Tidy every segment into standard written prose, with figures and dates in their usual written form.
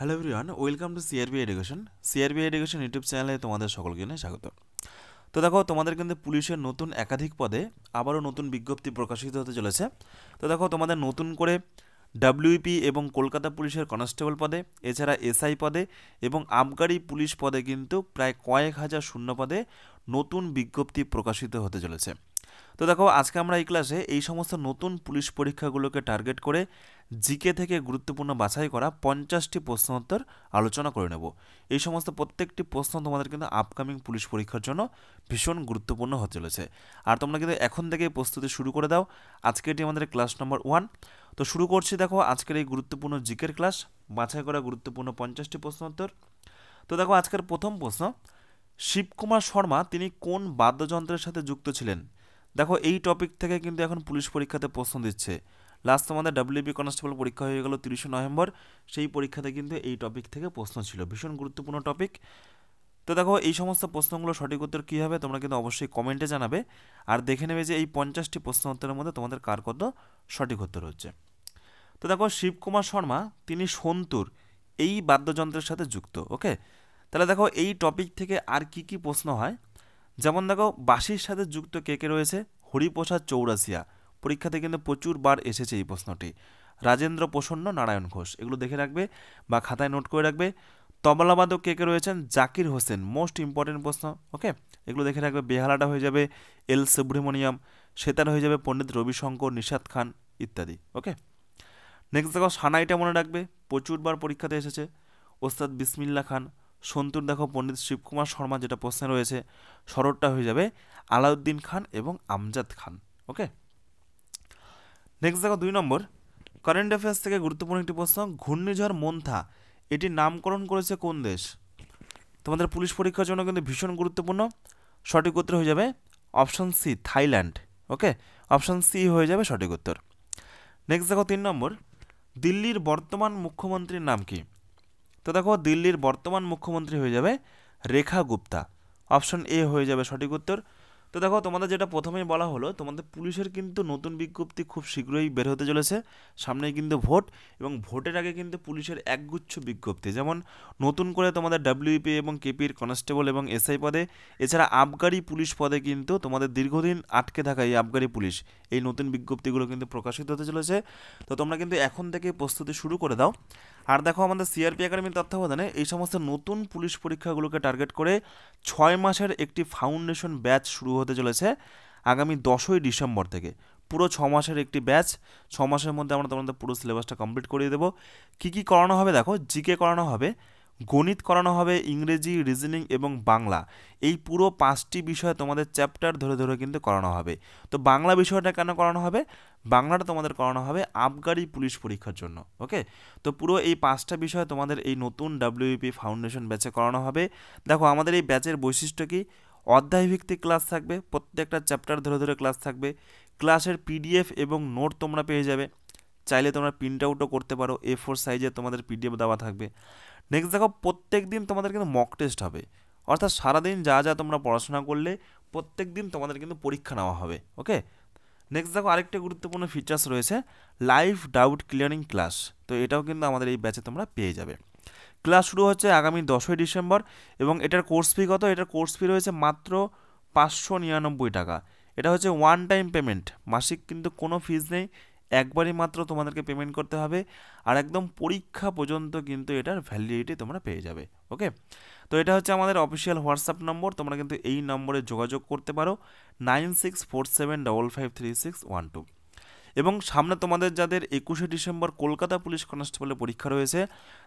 Hello everyone, welcome to CRB education. CRB education YouTube চ্যানেলে তোমাদের সকলকে জানাই স্বাগত। তো দেখো, তোমাদের কিন্তু পুলিশের নতুন একাধিক পদে আবারও নতুন বিজ্ঞপ্তি প্রকাশিত হতে চলেছে। তো দেখো, তোমাদের নতুন করে ডাব্লিউপি এবং কলকাতা পুলিশের কনস্টেবল পদে, এছাড়া এসআই পদে এবং আবগারি পুলিশ পদে কিন্তু প্রায় কয়েক হাজার শূন্য পদে নতুন বিজ্ঞপ্তি প্রকাশিত হতে চলেছে। তো দেখো, আজকে আমরা এই ক্লাসে এই সমস্ত নতুন পুলিশ পরীক্ষাগুলোকে টার্গেট করে জিকে থেকে গুরুত্বপূর্ণ বাছাই করা 50টি প্রশ্নোত্তর আলোচনা করে নেব। এই সমস্ত প্রত্যেকটি প্রশ্ন তোমাদের কিন্তু আপকামিং পুলিশ পরীক্ষার জন্য ভীষণ গুরুত্বপূর্ণ হতে চলেছে। আর তোমরা কিন্তু এখন থেকেই প্রস্তুতি শুরু করে দাও। আজকে এটি আমাদের ক্লাস নম্বর 1। তো শুরু করছি দেখো আজকের এই গুরুত্বপূর্ণ জিকের ক্লাস, বাছাই করা গুরুত্বপূর্ণ 50টি প্রশ্নোত্তর। তো দেখো, আজকের প্রথম প্রশ্ন, শিবকুমার শর্মা তিনি কোন বাদ্যযন্ত্রের সাথে যুক্ত ছিলেন? দেখো, এই টপিক থেকে কিন্তু এখন পুলিশ পরীক্ষাতে প্রশ্ন দিচ্ছে। লাস্ট আমাদের ডাব্লিউবি কনস্টেবল পরীক্ষা হয়ে গেল 30 নভেম্বর, সেই পরীক্ষাতে কিন্তু এই টপিক থেকে প্রশ্ন ছিল, ভীষণ গুরুত্বপূর্ণ টপিক। তো দেখো, এই সমস্ত প্রশ্নগুলো সঠিক উত্তর কী হবে তোমরা কিন্তু অবশ্যই কমেন্টে জানাবে, আর দেখে নেবে যে এই 50টি প্রশ্ন উত্তরের মধ্যে তোমাদের কার কত সঠিক উত্তর হচ্ছে। তো দেখো, শিবকুমার শর্মা তিনি সন্তুর এই বাদ্যযন্ত্রের সাথে যুক্ত। ওকে, তাহলে দেখো এই টপিক থেকে আর কি কি প্রশ্ন হয়, যেমন দেখো বাঁশির সাথে যুক্ত কে কে রয়েছে? হরিপ্রসাদ চৌরাসিয়া, পরীক্ষাতে কিন্তু প্রচুর বার এসেছে এই প্রশ্নটি। রাজেন্দ্র প্রসন্ন, নারায়ণ ঘোষ, এগুলো দেখে রাখবে বা খাতায় নোট করে রাখবে। তবলাবাদক কে কে রয়েছেন? জাকির হোসেন, মোস্ট ইম্পর্টেন্ট প্রশ্ন। ওকে, এগুলো দেখে রাখবে। বেহালাটা হয়ে যাবে এল সুব্রমণিয়াম, সেতার হয়ে যাবে পণ্ডিত রবিশঙ্কর, নিশাত খান ইত্যাদি। ওকে, নেক্সট দেখো সানাইটা মনে রাখবে, প্রচুরবার পরীক্ষাতে এসেছে, ওস্তাদ বিসমিল্লা খান। সন্তুর দেখো পণ্ডিত শিবকুমার শর্মা, যেটা প্রশ্নে রয়েছে। শরৎটা হয়ে যাবে আলাউদ্দিন খান এবং আমজাদ খান। ওকে, নেক্সট দেখো 2 নম্বর, কারেন্ট অ্যাফেয়ার্স থেকে গুরুত্বপূর্ণ একটি প্রশ্ন, ঘূর্ণিঝড় মন্থা এটির নামকরণ করেছে কোন দেশ? তোমাদের পুলিশ পরীক্ষার জন্য কিন্তু ভীষণ গুরুত্বপূর্ণ। সঠিক উত্তর হয়ে যাবে অপশন সি, থাইল্যান্ড। ওকে, অপশন সি হয়ে যাবে সঠিক উত্তর। নেক্সট দেখো 3 নম্বর, দিল্লির বর্তমান মুখ্যমন্ত্রীর নাম কি? তো দেখো, দিল্লির বর্তমান মুখ্যমন্ত্রী হয়ে যাবে রেখা গুপ্তা, অপশন এ হয়ে যাবে সঠিক উত্তর। তো দেখো, তোমাদের যেটা প্রথমেই বলা হলো, তোমাদের পুলিশের কিন্তু নতুন বিজ্ঞপ্তি খুব শীঘ্রই বের হতে চলেছে। সামনেই কিন্তু ভোট, এবং ভোটের আগে কিন্তু পুলিশের একগুচ্ছ বিজ্ঞপ্তি, যেমন নতুন করে তোমাদের ডাব্লিউপি এবং কেপির কনস্টেবল এবং এসআই পদে, এছাড়া আবগারি পুলিশ পদে কিন্তু তোমাদের দীর্ঘদিন আটকে থাকা এই আবগারি পুলিশ, এই নতুন বিজ্ঞপ্তিগুলো কিন্তু প্রকাশিত হতে চলেছে। তো তোমরা কিন্তু এখন থেকে প্রস্তুতি শুরু করে দাও। আর দেখো, আমাদের সিআরপি একাডেমির তত্ত্বাবধানে এই সমস্ত নতুন পুলিশ পরীক্ষাগুলোকে টার্গেট করে 6 মাসের একটি ফাউন্ডেশন ব্যাচ শুরু হতে চলেছে আগামী 10ই ডিসেম্বর থেকে। পুরো 6 মাসের একটি ব্যাচ, 6 মাসের মধ্যে আমরা তোমাদের পুরো সিলেবাসটা কমপ্লিট করিয়ে দেবো। কী কী করানো হবে দেখো, জিকে করানো হবে, গণিত করানো হবে, ইংরেজি, রিজনিং এবং বাংলা, এই পুরো 5টি বিষয় তোমাদের চ্যাপ্টার ধরে ধরে কিন্তু করানো হবে। তো বাংলা বিষয়টা কেন করানো হবে? বাংলাটা তোমাদের করানো হবে আবগারি পুলিশ পরীক্ষার জন্য। ওকে, তো পুরো এই 5টা বিষয় তোমাদের এই নতুন ডাব্লিউপি ফাউন্ডেশন ব্যাচে করানো হবে। দেখো, আমাদের এই ব্যাচের বৈশিষ্ট্য কি? অধ্যায়ভিত্তিক ক্লাস থাকবে, প্রত্যেকটা চ্যাপ্টার ধরে ধরে ক্লাস থাকবে। ক্লাসের পিডিএফ এবং নোট তোমরা পেয়ে যাবে, চাইলে তোমরা প্রিন্ট আউটও করতে পারো, A4 সাইজে তোমাদের পিডিএফ দেওয়া থাকবে। নেক্সট দেখো, প্রত্যেক দিন তোমাদের কিন্তু মক টেস্ট হবে, অর্থাৎ সারাদিন যা যা তোমরা পড়াশোনা করলে প্রত্যেক দিন তোমাদের কিন্তু পরীক্ষা নেওয়া হবে। ওকে, নেক্সট দেখো, আরেকটা গুরুত্বপূর্ণ ফিচার্স রয়েছে, লাইভ ডাউট ক্লিয়ারিং ক্লাস। তো এটাও কিন্তু আমাদের এই ব্যাচে তোমরা পেয়ে যাবে। ক্লাস শুরু হচ্ছে আগামী 10ই ডিসেম্বর, এবং এটার কোর্স ফি কত? এটার কোর্স ফি রয়েছে মাত্র 599 টাকা। এটা হচ্ছে ওয়ান টাইম পেমেন্ট, মাসিক কিন্তু কোনো ফিজ নেই, একবারই মাত্র তোমাদেরকে পেমেন্ট করতে হবে, আর একদম পরীক্ষা পর্যন্ত কিন্তু এটার ভ্যালিডিটি তোমরা পেয়ে যাবে। ওকে, তো এটা হচ্ছে আমাদের অফিসিয়াল হোয়াটসঅ্যাপ নম্বর, তোমরা কিন্তু এই নম্বরে যোগাযোগ করতে পারো 9647553612। এবং সামনে তোমাদের যাদের 21শে ডিসেম্বর কলকাতা পুলিশ কনস্টেবলের পরীক্ষা রয়েছে,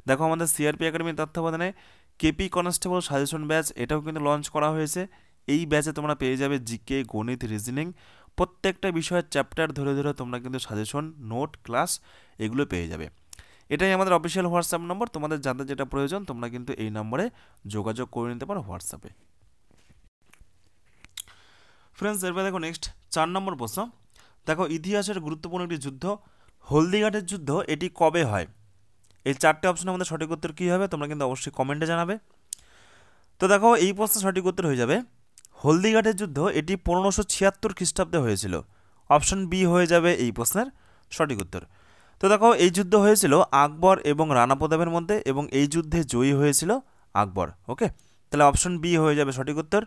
দেখো আমাদের সিআরপি একাডেমির তত্ত্বাবধানে কেপি কনস্টেবল সাজেশন ব্যাচ, এটাও কিন্তু লঞ্চ করা হয়েছে। এই ব্যাচে তোমরা পেয়ে যাবে জিকে, গণিত, রিজনিং, প্রত্যেকটা বিষয়ের চ্যাপ্টার ধরে ধরে তোমরা কিন্তু সাজেশন, নোট, ক্লাস এগুলো পেয়ে যাবে। এটাই আমাদের অফিসিয়াল হোয়াটসঅ্যাপ নম্বর, তোমাদের যাদের যেটা প্রয়োজন তোমরা কিন্তু এই নম্বরে যোগাযোগ করে নিতে পারো হোয়াটসঅ্যাপে। ফ্রেন্ডস, এরপরে দেখো নেক্সট 4 নম্বর প্রশ্ন, দেখো ইতিহাসের গুরুত্বপূর্ণ একটি যুদ্ধ, হলদিঘাটের যুদ্ধ, এটি কবে হয়? এই 4টে অপশনে আমাদের সঠিক উত্তর কী হবে তোমরা কিন্তু অবশ্যই কমেন্টে জানাবে। তো দেখো, এই প্রশ্নের সঠিক উত্তর হয়ে যাবে হলদিঘাটের যুদ্ধ, এটি 1576 খ্রিস্টাব্দে হয়েছিল। অপশন বি হয়ে যাবে এই প্রশ্নের সঠিক উত্তর। তো দেখো এই যুদ্ধ হয়েছিল আকবর এবং রানা প্রতাপের মধ্যে এবং এই যুদ্ধে জয়ী হয়েছিল আকবর। ওকে, তাহলে অপশন বি হয়ে যাবে সঠিক উত্তর।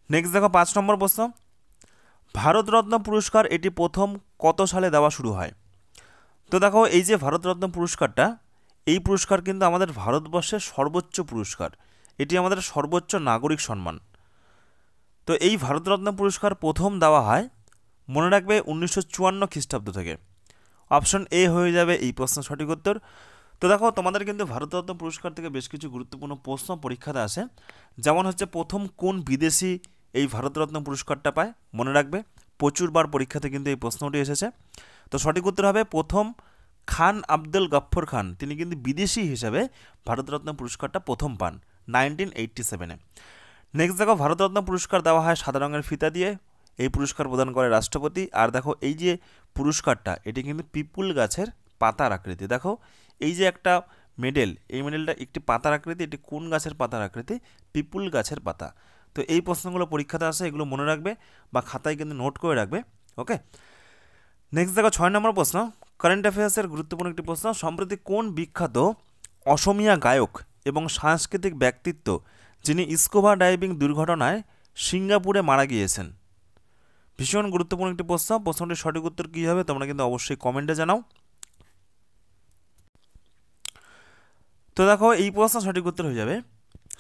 নেক্সট দেখো 5 নম্বর প্রশ্ন, ভারতরত্ন পুরস্কার এটি প্রথম কত সালে দেওয়া শুরু হয়? তো দেখো এই যে ভারতরত্ন পুরস্কারটা, এই পুরস্কার কিন্তু আমাদের ভারতবর্ষের সর্বোচ্চ পুরস্কার, এটি আমাদের সর্বোচ্চ নাগরিক সম্মান। তো এই ভারতরত্ন পুরস্কার প্রথম দেওয়া হয় মনে রাখবে 1954 খ্রিস্টাব্দ থেকে। অপশন এ হয়ে যাবে এই প্রশ্নের সঠিক উত্তর। তো দেখো তোমাদের কিন্তু ভারতরত্ন পুরস্কার থেকে বেশ কিছু গুরুত্বপূর্ণ প্রশ্ন পরীক্ষাতে আসে, যেমন হচ্ছে প্রথম কোন বিদেশি এই ভারতরত্ন পুরস্কারটা পায়, মনে রাখবে প্রচুরবার পরীক্ষাতে কিন্তু এই প্রশ্নটি এসেছে। তো সঠিক উত্তর হবে প্রথম খান আব্দুল গফ্ফর খান, তিনি কিন্তু বিদেশি হিসেবে ভারতরত্ন পুরস্কারটা প্রথম পান 1987-এ। নেক্সট দেখো ভারতরত্ন পুরস্কার দেওয়া হয় সাদা রঙের ফিতা দিয়ে, এই পুরস্কার প্রদান করে রাষ্ট্রপতি। আর দেখো এই যে পুরস্কারটা এটি কিন্তু পিপুল গাছের পাতার আকৃতি, দেখো এই যে একটা মেডেল, এই মেডেলটা একটি পাতার আকৃতি, এটি কোন গাছের পাতার আকৃতি? পিপুল গাছের পাতা। তো এই প্রশ্নগুলো পরীক্ষাতে আসে, এগুলো মনে রাখবে বা খাতায় কিন্তু নোট করে রাখবে। ওকে, নেক্সট দেখো 6 নম্বর প্রশ্ন, কারেন্ট অ্যাফেয়ার্সের গুরুত্বপূর্ণ একটি প্রশ্ন, সম্প্রতি কোন বিখ্যাত অসমীয়া গায়ক এবং সাংস্কৃতিক ব্যক্তিত্ব যিনি স্কুবা ডাইভিং দুর্ঘটনায় সিঙ্গাপুরে মারা গিয়েছেন? ভীষণ গুরুত্বপূর্ণ একটি প্রশ্ন, প্রশ্নটির সঠিক উত্তর কী হবে তোমরা কিন্তু অবশ্যই কমেন্টে জানাও। তো দেখো এই প্রশ্ন সঠিক উত্তর হয়ে যাবে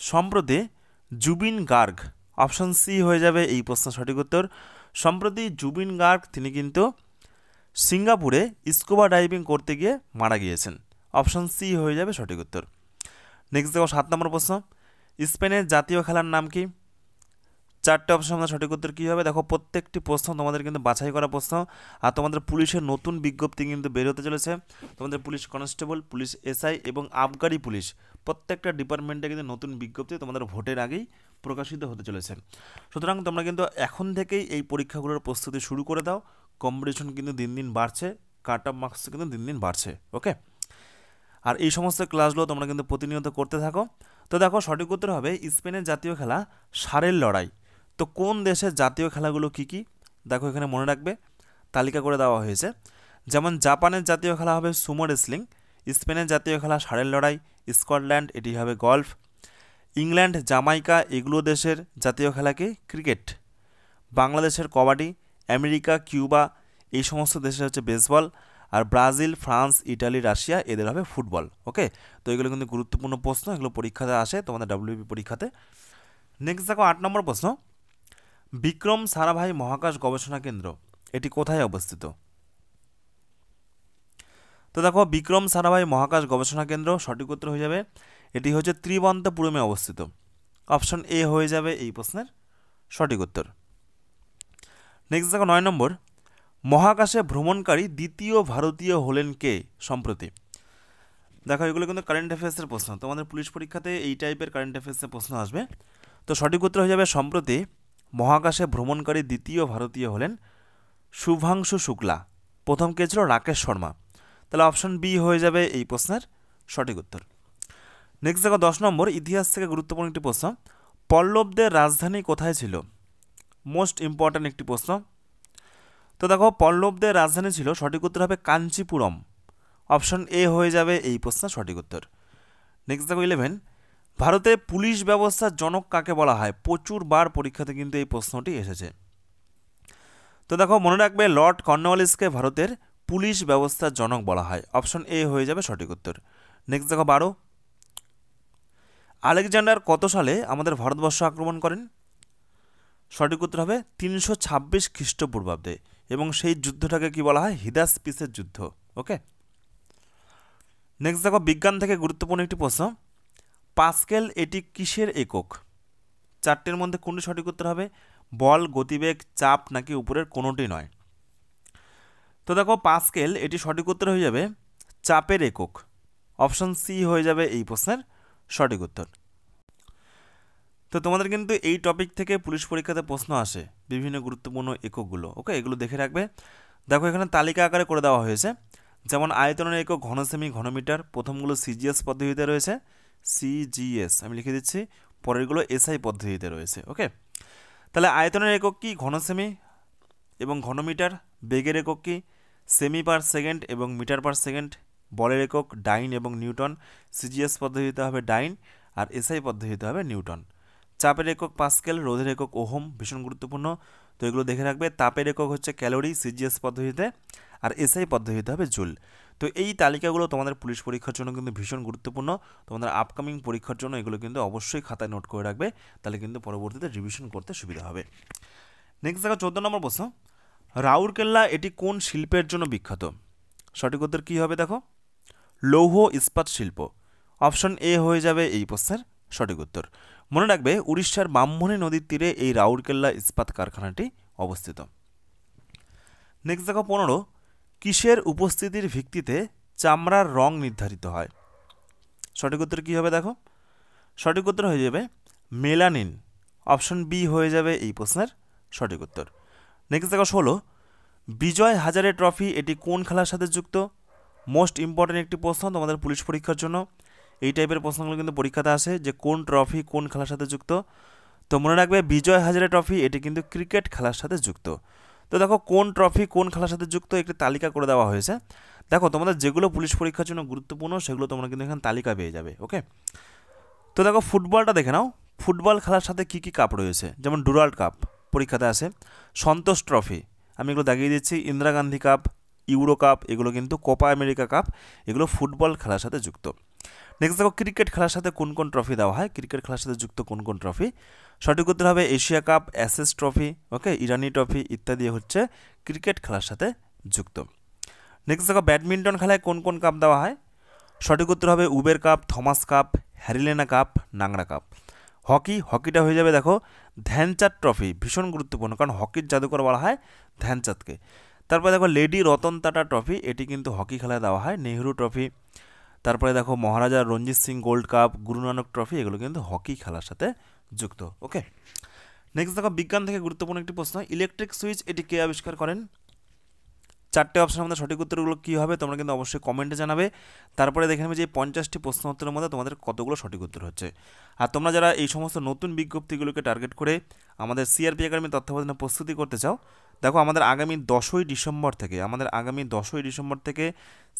সম্প্রতি জুবিন গার্গ। অপশন সি হয়ে যাবে এই প্রশ্ন সঠিক উত্তর। সম্প্রতি জুবিন গার্গ তিনি কিন্তু সিঙ্গাপুরে স্কুবা ডাইভিং করতে গিয়ে মারা গিয়েছেন। অপশন সি হয়ে যাবে সঠিক উত্তর। নেক্সট দেখো 7 নম্বর প্রশ্ন, স্পেনের জাতীয় খেলার নাম কি? 4টে অপশন আমাদের সঠিক উত্তর কী হবে? দেখো প্রত্যেকটি প্রশ্ন তোমাদের কিন্তু বাছাই করা প্রশ্ন, আর তোমাদের পুলিশের নতুন বিজ্ঞপ্তি কিন্তু বের হতে চলেছে। তোমাদের পুলিশ কনস্টেবল, পুলিশ এসআই এবং আবগারি পুলিশ প্রত্যেকটা ডিপার্টমেন্টে কিন্তু নতুন বিজ্ঞপ্তি তোমাদের ভোটের আগেই প্রকাশিত হতে চলেছে। সুতরাং তোমরা কিন্তু এখন থেকেই এই পরীক্ষাগুলোর প্রস্তুতি শুরু করে দাও, কম্পিটিশন কিন্তু দিন দিন বাড়ছে, কাট অফ মার্কস কিন্তু দিন দিন বাড়ছে। ওকে, আর এই সমস্ত ক্লাসগুলো তোমরা কিন্তু প্রতিনিয়ত করতে থাকো। তো দেখো সঠিক উত্তর হবে স্পেনের জাতীয় খেলা ষাঁড়ের লড়াই। তো কোন দেশের জাতীয় খেলাগুলো কি কি? দেখো এখানে মনে রাখবে তালিকা করে দেওয়া হয়েছে, যেমন জাপানের জাতীয় খেলা হবে সুমো রেসলিং, স্পেনের জাতীয় খেলা ষাঁড়ের লড়াই, স্কটল্যান্ড এটি হবে গলফ, ইংল্যান্ড জামাইকা এগুলো দেশের জাতীয় খেলা কি? ক্রিকেট, বাংলাদেশের কবাডি, আমেরিকা কিউবা এই সমস্ত দেশের হচ্ছে বেসবল, আর ব্রাজিল ফ্রান্স ইটালি রাশিয়া এদের হবে ফুটবল। ওকে, তো এগুলো কিন্তু গুরুত্বপূর্ণ প্রশ্ন, এগুলো পরীক্ষাতে আসে তোমাদের ডাব্লিউবি পরীক্ষাতে। নেক্সট দেখো 8 নম্বর প্রশ্ন, বিক্রম সারাভাই মহাকাশ গবেষণা কেন্দ্র এটি কোথায় অবস্থিত? তো দেখো বিক্রম সারাভাই মহাকাশ গবেষণা কেন্দ্র সঠিক উত্তর হয়ে যাবে এটি হচ্ছে ত্রিবন্তপুরমে অবস্থিত। অপশন এ হয়ে যাবে এই প্রশ্নের সঠিক উত্তর। নেক্সট দেখো 9 নম্বর, মহাকাশে ভ্রমণকারী দ্বিতীয় ভারতীয় হলেন কে সম্প্রতি? দেখো এগুলো কিন্তু কারেন্ট অ্যাফেয়ার্সের প্রশ্ন, তোমাদের পুলিশ পরীক্ষাতে এই টাইপের কারেন্ট অ্যাফেয়ার্সের প্রশ্ন আসবে। তো সঠিক উত্তর হয়ে যাবে সম্প্রতি মহাকাশে ভ্রমণকারী দ্বিতীয় ভারতীয় হলেন শুভাংশু শুক্লা, প্রথম কে ছিল? রাকেশ শর্মা। তাহলে অপশন বি হয়ে যাবে এই প্রশ্নের সঠিক উত্তর। নেক্সট দেখো 10 নম্বর, ইতিহাস থেকে গুরুত্বপূর্ণ একটি প্রশ্ন, পল্লবদের রাজধানী কোথায় ছিল? মোস্ট ইম্পর্ট্যান্ট একটি প্রশ্ন। তো দেখো পল্লবদের রাজধানী ছিল, সঠিক উত্তর হবে কাঞ্চিপুরম। অপশন এ হয়ে যাবে এই প্রশ্নের সঠিক উত্তর। নেক্সট দেখো 11, ভারতে পুলিশ ব্যবস্থার জনক কাকে বলা হয়? প্রচুর বার পরীক্ষাতে কিন্তু এই প্রশ্নটি এসেছে। তো দেখো মনে রাখবে লর্ড কর্নওয়ালিসকে ভারতের পুলিশ ব্যবস্থার জনক বলা হয়। অপশন এ হয়ে যাবে সঠিক উত্তর। নেক্সট দেখো 12, আলেকজান্ডার কত সালে আমাদের ভারতবর্ষ আক্রমণ করেন? সঠিক উত্তর হবে 326 খ্রিস্টপূর্বাব্দে, এবং সেই যুদ্ধটাকে কি বলা হয়? হিদাসপিসের যুদ্ধ। ওকে, নেক্সট দেখো বিজ্ঞান থেকে গুরুত্বপূর্ণ একটি প্রশ্ন, পাস্কেল এটি কিসের একক? 4টের মধ্যে কোনটি সঠিক উত্তর হবে? বল, গতিবেগ, চাপ নাকি উপরের কোনোটি নয়? তো দেখো পাস্কেল এটি সঠিক উত্তর হয়ে যাবে চাপের একক। অপশন সি হয়ে যাবে এই প্রশ্নের সঠিক উত্তর। তো তোমাদের কিন্তু এই টপিক থেকে পুলিশ পরীক্ষাতে প্রশ্ন আসে, বিভিন্ন গুরুত্বপূর্ণ এককগুলো। ওকে, এগুলো দেখে রাখবে। দেখো এখানে তালিকা আকারে করে দেওয়া হয়েছে, যেমন আয়তনের একক ঘনসেমি, ঘনমিটার, প্রথমগুলো সিজিএস পদ্ধতিতে রয়েছে, সিজিএস আমি লিখে দিচ্ছি, পরেরগুলো এসআই পদ্ধতিতে রয়েছে। ওকে, তাহলে আয়তনের একক কি? ঘনসেমি এবং ঘনমিটার। বেগের একক কি? সেমি পার সেকেন্ড এবং মিটার পার সেকেন্ড। বলের একক ডাইন এবং নিউটন। সিজিএস পদ্ধতিতে হবে ডাইন, আর এসআই পদ্ধতিতে হবে নিউটন। চাপের একক পাস্কেল, রোধের একক ওহম, ভীষণ গুরুত্বপূর্ণ, তো এগুলো দেখে রাখবে। তাপের একক হচ্ছে ক্যালোরি সিজিএস পদ্ধতিতে, আর এসআই পদ্ধতিতে হবে জুল। তো এই তালিকাগুলো তোমাদের পুলিশ পরীক্ষার জন্য কিন্তু ভীষণ গুরুত্বপূর্ণ। তোমাদের আপকামিং পরীক্ষার জন্য এগুলো কিন্তু অবশ্যই খাতায় নোট করে রাখবে, তাহলে কিন্তু পরবর্তীতে রিভিশন করতে সুবিধা হবে। নেক্সট দেখো 14 নম্বর প্রশ্ন, রাউরকেল্লা এটি কোন শিল্পের জন্য বিখ্যাত? সঠিক উত্তর কী হবে দেখো, লৌহ ইস্পাত শিল্প। অপশন এ হয়ে যাবে এই প্রশ্নের সঠিক উত্তর। মনে রাখবে উড়িষ্যার ব্রাহ্মণী নদীর তীরে এই রাউরকেল্লা ইস্পাত কারখানাটি অবস্থিত। নেক্সট দেখো 15, কিসের উপস্থিতির ভিত্তিতে চামড়ার রং নির্ধারিত হয়? সঠিক উত্তর কী হবে দেখো, সঠিক উত্তর হয়ে যাবে মেলানিন। অপশন বি হয়ে যাবে এই প্রশ্নের সঠিক উত্তর। নেক্সট দেখো 16, বিজয় হাজারে ট্রফি এটি কোন খেলার সাথে যুক্ত? মোস্ট ইম্পর্টেন্ট একটি প্রশ্ন তোমাদের পুলিশ পরীক্ষার জন্য। এই টাইপের প্রশ্নগুলো কিন্তু পরীক্ষাতে আসে যে কোন ট্রফি কোন খেলার সাথে যুক্ত। তো মনে রাখবে বিজয় হাজারে ট্রফি এটি কিন্তু ক্রিকেট খেলার সাথে যুক্ত। তো দেখো কোন ট্রফি কোন খেলার সাথে যুক্ত একটি তালিকা করে দেওয়া হয়েছে। দেখো তোমাদের যেগুলো পুলিশ পরীক্ষার জন্য গুরুত্বপূর্ণ সেগুলো তোমরা কিন্তু এখানে তালিকা পেয়ে যাবে। ওকে, তো দেখো ফুটবলটা দেখে নাও, ফুটবল খেলার সাথে কী কী কাপ রয়েছে, যেমন ডুরাল্ড কাপ পরীক্ষাতে আসে, সন্তোষ ট্রফি, আমি এগুলো দেখিয়ে দিচ্ছি, Indira Gandhi cup, euro cup, এগুলো কিন্তু কোপা আমেরিকা কাপ, এগুলো ফুটবল খেলার সাথে যুক্ত। নেক্সট দেখো ক্রিকেট খেলার সাথে কোন কোন ট্রফি দেওয়া হয়, ক্রিকেট খেলার সাথে যুক্ত কোন কোন ট্রফি? সঠিক উত্তর হবে এশিয়া কাপ, অ্যাশেজ ট্রফি, ওকে, ইরানি ট্রফি ইত্যাদি হচ্ছে ক্রিকেট খেলার সাথে যুক্ত। নেক্সট দেখো ব্যাডমিন্টন খেলায় কোন কোন কাপ দেওয়া হয়? সঠিক উত্তর হবে উবের কাপ, থমাস কাপ, হ্যারিলেনা কাপ, নাংরা কাপ। হকিটা হয়ে যাবে দেখো ধ্যানচাঁদ ট্রফি, ভীষণ গুরুত্বপূর্ণ কারণ হকির জাদুকর বলা হয় ধ্যানচাঁদকে। তারপরে দেখো লেডি রতন টাটা ট্রফি, এটি কিন্তু হকি খেলায় দেওয়া হয়, নেহরু ট্রফি। তারপরে দেখো Maharaja Ranjit Singh gold cup, Guru Nanak trophy, এগুলো কিন্তু হকি খেলার সাথে যুক্ত। ওকে, নেক্সট দেখো বিজ্ঞান থেকে গুরুত্বপূর্ণ একটি প্রশ্ন, ইলেকট্রিক সুইচ এটি কে আবিষ্কার করেন? চারটে অপশনের মধ্যে সঠিক উত্তরগুলো কী হবে তোমরা কিন্তু অবশ্যই কমেন্টে জানাবে। তারপরে দেখে নেবে যে 50টি প্রশ্ন উত্তরের মধ্যে তোমাদের কতগুলো সঠিক উত্তর হচ্ছে। আর তোমরা যারা এই সমস্ত নতুন বিজ্ঞপ্তিগুলোকে টার্গেট করে আমাদের সিআরপি একাডেমি তত্ত্বাবধানে প্রস্তুতি করতে চাও, দেখো আমাদের আগামী 10ই ডিসেম্বর থেকে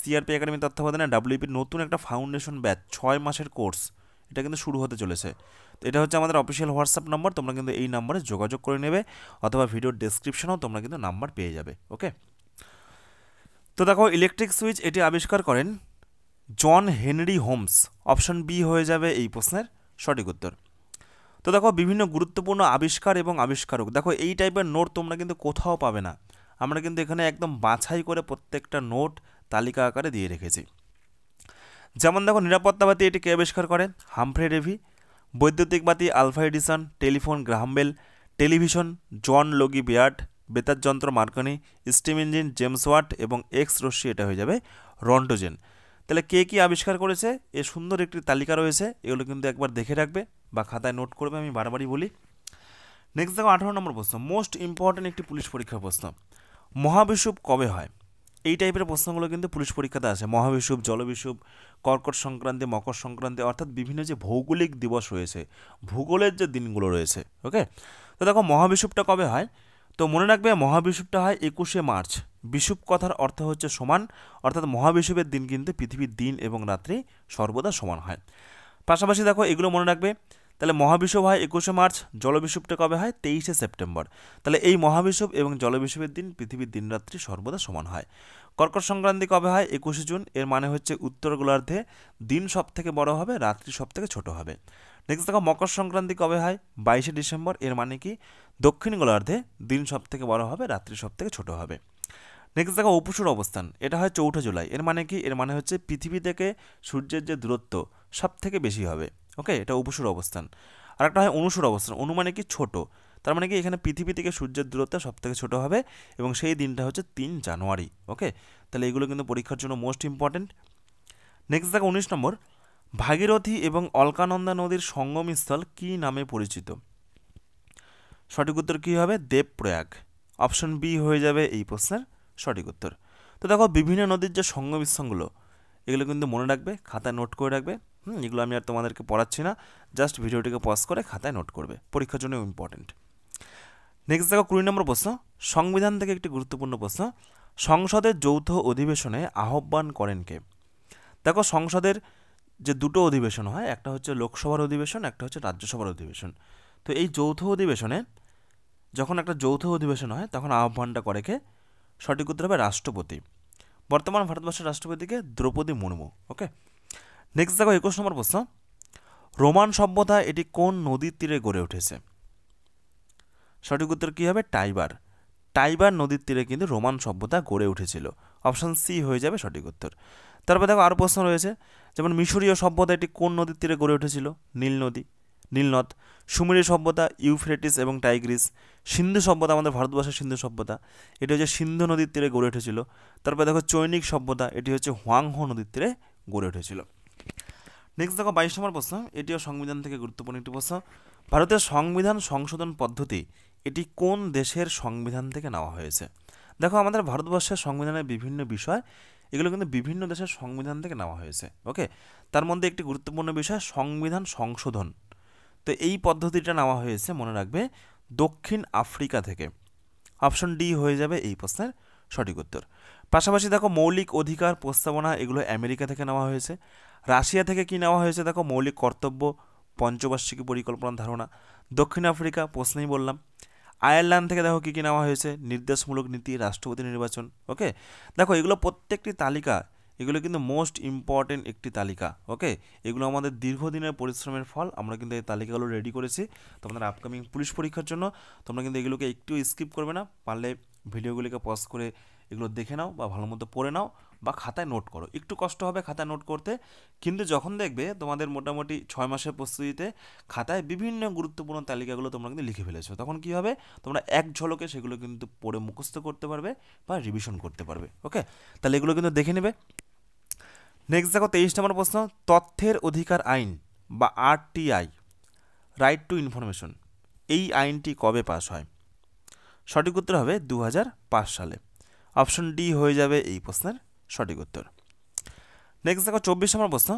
সিআরপি একাডেমি তত্ত্বাবধানে ডাব্লিউপির নতুন একটা ফাউন্ডেশন ব্যাচ 6 মাসের কোর্স, এটা কিন্তু শুরু হতে চলেছে। তো এটা হচ্ছে আমাদের অফিসিয়াল হোয়াটসঅ্যাপ নম্বর, তোমরা কিন্তু এই নাম্বারে যোগাযোগ করে নেবে, অথবা ভিডিওর ডেসক্রিপশনেও তোমরা কিন্তু নাম্বার পেয়ে যাবে। ওকে, তো দেখো ইলেকট্রিক সুইচ এটি আবিষ্কার করেন John Henry Holmes. Option B হয়ে যাবে এই প্রশ্নের সঠিক উত্তর। তো দেখো বিভিন্ন গুরুত্বপূর্ণ আবিষ্কার এবং আবিষ্কারক, দেখো এই টাইপের নোট তোমরা কিন্তু কোথাও পাবে না, আমরা কিন্তু এখানে একদম বাছাই করে প্রত্যেকটা নোট তালিকা আকারে দিয়ে রেখেছি। যেমন দেখো নিরাপত্তা বাতি এটি কে আবিষ্কার করেন? Humphry Davy. বৈদ্যুতিক বাতি Alva Edison. Telephone Graham Bell. Television John Logie Baird. বেতার যন্ত্র Marconi. Steam engine James Watt, এবং এক্স রশ্মি এটা হয়ে যাবে রন্টোজেন। তাহলে কে কী আবিষ্কার করেছে এ সুন্দর একটি তালিকা রয়েছে, এগুলো কিন্তু একবার দেখে রাখবে বা খাতায় নোট করবে, আমি বারবারই বলি। নেক্সট দেখো 18 নম্বর প্রশ্ন, মোস্ট ইম্পর্ট্যান্ট একটি পুলিশ পরীক্ষার প্রশ্ন, মহাবিষুব কবে হয়? এই টাইপের প্রশ্নগুলো কিন্তু পুলিশ পরীক্ষাতে আসে, মহাবিষুব, জলবিষুব, কর্কট সংক্রান্তি, মকর সংক্রান্তি, অর্থাৎ বিভিন্ন যে ভৌগোলিক দিবস রয়েছে, ভূগোলের যে দিনগুলো রয়েছে। ওকে, তো দেখো মহাবিষুবটা কবে হয়? তো মনে রাখবে মহাবিষুবটা হয় 21শে মার্চ। বিষুব কথার অর্থ হচ্ছে সমান, অর্থাৎ মহাবিষুবের দিন কিন্তু পৃথিবীর দিন এবং রাত্রি সর্বদা সমান হয়। পাশাপাশি দেখো এগুলো মনে রাখবে, তাহলে মহাবিষুব হয় 21শে মার্চ, জলবিষুবটা কবে হয়? 23শে সেপ্টেম্বর। তাহলে এই মহাবিষুব এবং জলবিষুবের দিন পৃথিবীর দিন রাত্রি সর্বদা সমান হয়। কর্কট সংক্রান্তি কবে হয়? 21শে জুন। এর মানে হচ্ছে উত্তর গোলার্ধে দিন সব থেকে বড় হবে, রাত্রি সব থেকে ছোট হবে। নেক্সট দেখো মকর সংক্রান্তি কবে হয়? 22শে ডিসেম্বর। এর মানে কি দক্ষিণ গোলার্ধে দিন সব থেকে বড় হবে, রাত্রি সব থেকে ছোট হবে। নেক্সট দেখো অপুষুর অবস্থান, এটা হয় 4 জুলাই। এর মানে কি? এর মানে হচ্ছে পৃথিবী থেকে সূর্যের যে দূরত্ব সব থেকে বেশি হবে। ওকে, এটা অপুষুর অবস্থান। আর একটা হয় অনুসুর অবস্থান, অনু মানে কি ছোট, তার মানে কি এখানে পৃথিবী থেকে সূর্যের দূরত্ব সব থেকে ছোট হবে, এবং সেই দিনটা হচ্ছে 3 জানুয়ারি। ওকে, তাহলে এগুলো কিন্তু পরীক্ষার জন্য মোস্ট ইম্পর্টেন্ট। নেক্সট দেখো 19 নম্বর, ভাগীরথী এবং অলকানন্দা নদীর সঙ্গমস্থল কী নামে পরিচিত? সঠিক উত্তর কী হবে? দেবপ্রয়াগ। অপশন বি হয়ে যাবে এই প্রশ্নের সঠিক উত্তর। তো দেখো বিভিন্ন নদীর যে সঙ্গমস্থলগুলো, এগুলো কিন্তু মনে রাখবে, খাতায় নোট করে রাখবে। এগুলো আমি আর তোমাদেরকে পড়াচ্ছি না, জাস্ট ভিডিওটিকে পজ করে খাতায় নোট করবে, পরীক্ষার জন্য ইম্পর্টেন্ট। নেক্সট দেখো 20 নম্বর প্রশ্ন, সংবিধান থেকে একটি গুরুত্বপূর্ণ প্রশ্ন, সংসদের যৌথ অধিবেশনে আহ্বান করেন কে? দেখো সংসদের যে দুটো অধিবেশন হয়, একটা হচ্ছে লোকসভার অধিবেশন, একটা হচ্ছে রাজ্যসভার অধিবেশন। তো এই যৌথ অধিবেশনে যখন একটা যৌথ অধিবেশন হয় তখন আহ্বানটা করে কে? সঠিক উত্তর হবে রাষ্ট্রপতি। বর্তমান ভারতবর্ষের রাষ্ট্রপতিকে দ্রৌপদী মুর্মু। ওকে, নেক্সট দেখো 21 নম্বর প্রশ্ন। রোমান সভ্যতা এটি কোন নদীর তীরে গড়ে উঠেছে? সঠিক উত্তর কী হবে? টাইবার। টাইবার নদীর তীরে কিন্তু রোমান সভ্যতা গড়ে উঠেছিল। অপশান সি হয়ে যাবে সঠিক উত্তর। তারপর দেখো আরও প্রশ্ন রয়েছে, যেমন মিশরীয় সভ্যতা এটি কোন নদীর তীরে গড়ে উঠেছিল? নীলনদ। সুমেরীয় সভ্যতা ইউফ্রেটিস এবং টাইগ্রিস। সিন্ধু সভ্যতা, আমাদের ভারতবর্ষের সিন্ধু সভ্যতা, এটি হচ্ছে সিন্ধু নদীর তীরে গড়ে উঠেছিল। তারপর দেখো চৈনিক সভ্যতা, এটি হচ্ছে হোয়াংহো নদীর তীরে গড়ে উঠেছিল। নেক্সট দেখো 22 নম্বর প্রশ্ন, এটিও সংবিধান থেকে গুরুত্বপূর্ণ একটি প্রশ্ন। ভারতের সংবিধান সংশোধন পদ্ধতি এটি কোন দেশের সংবিধান থেকে নেওয়া হয়েছে? দেখো আমাদের ভারতবর্ষের সংবিধানের বিভিন্ন বিষয়, এগুলো কিন্তু বিভিন্ন দেশের সংবিধান থেকে নেওয়া হয়েছে। ওকে, তার মধ্যে একটি গুরুত্বপূর্ণ বিষয় সংবিধান সংশোধন। তো এই পদ্ধতিটা নেওয়া হয়েছে, মনে রাখবে, দক্ষিণ আফ্রিকা থেকে। অপশন ডি হয়ে যাবে এই প্রশ্নের সঠিক উত্তর। পাশাপাশি দেখো মৌলিক অধিকার প্রস্তাবনা, এগুলো আমেরিকা থেকে নেওয়া হয়েছে। রাশিয়া থেকে কি নেওয়া হয়েছে? দেখো মৌলিক কর্তব্য, পঞ্চবার্ষিকী পরিকল্পনার ধারণা। দক্ষিণ আফ্রিকা প্রশ্নেই বললাম। আয়ারল্যান্ড থেকে দেখো কী কী নেওয়া হয়েছে? নির্দেশমূলক নীতি, রাষ্ট্রপতি নির্বাচন। ওকে, দেখো এগুলো প্রত্যেকটি তালিকা, এগুলো কিন্তু মোস্ট ইম্পর্টেন্ট একটি তালিকা। ওকে, এগুলো আমাদের দীর্ঘদিনের পরিশ্রমের ফল। আমরা কিন্তু এই তালিকাগুলো রেডি করেছি তোমাদের আপকামিং পুলিশ পরীক্ষার জন্য। তোমরা কিন্তু এগুলোকে একটু স্কিপ করবে না, পারলে ভিডিওগুলিকে পজ করে এগুলো দেখে নাও বা ভালো মতো পড়ে নাও বা খাতায় নোট করো। একটু কষ্ট হবে খাতায় নোট করতে, কিন্তু যখন দেখবে তোমাদের মোটামুটি 6 মাসের প্রস্তুতিতে খাতায় বিভিন্ন গুরুত্বপূর্ণ তালিকাগুলো তোমরা কিন্তু লিখে ফেলেছো, তখন কি হবে? তোমরা এক ঝলকে সেগুলো কিন্তু পড়ে মুখস্থ করতে পারবে বা রিভিশন করতে পারবে। ওকে, তাহলে এগুলো কিন্তু দেখে নেবে। নেক্সট দেখো 23 নম্বর প্রশ্ন। তথ্যের অধিকার আইন বা আরটিআই, রাইট টু ইনফরমেশন, এই আইনটি কবে পাস হয়? সঠিক উত্তর হবে 2005 সালে। অপশন ডি হয়ে যাবে এই প্রশ্নের সঠিক উত্তর। নেক্সট দেখো 24 নম্বর প্রশ্ন।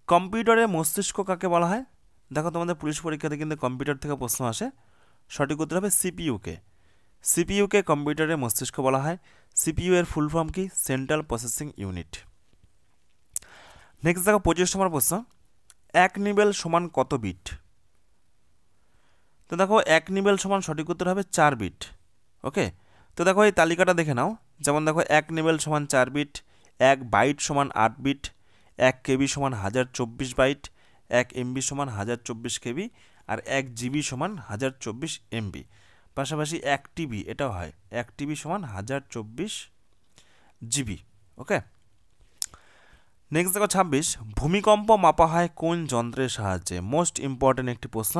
কম্পিউটারের মস্তিষ্ক কাকে বলা হয়? দেখো তোমাদের পুলিশ পরীক্ষাতে কিন্তু কম্পিউটার থেকে প্রশ্ন আসে। সঠিক উত্তর হবে সিপিইউকে। সিপিইউকে কম্পিউটারের মস্তিষ্ক বলা হয়। সিপিইউ এর ফুল ফর্ম কি? Central processing unit. নেক্সট দেখো 25 নম্বর প্রশ্ন। 1 নিবেল সমান কত বিট? তো দেখো 1 নিবেল সমান সঠিক উত্তর হবে 4 বিট। ওকে, তো দেখো এই তালিকাটা দেখে নাও। যেমন দেখো 1 নিবেল সমান 4 বিট, 1 বাইট সমান 8 বিট, 1 কেবি সমান 1024 বাইট, 1 এমবি সমান 1024 কেবি, আর 1 জিবি সমান 1024 এমবি। পাশাপাশি 1 টিবি এটাও হয়, 1 টিবি সমান 1024 জিবি। ওকে, নেক্সট দেখো 26। ভূমিকম্প মাপা হয় কোন যন্ত্রের সাহায্যে? মোস্ট ইম্পর্টেন্ট একটি প্রশ্ন।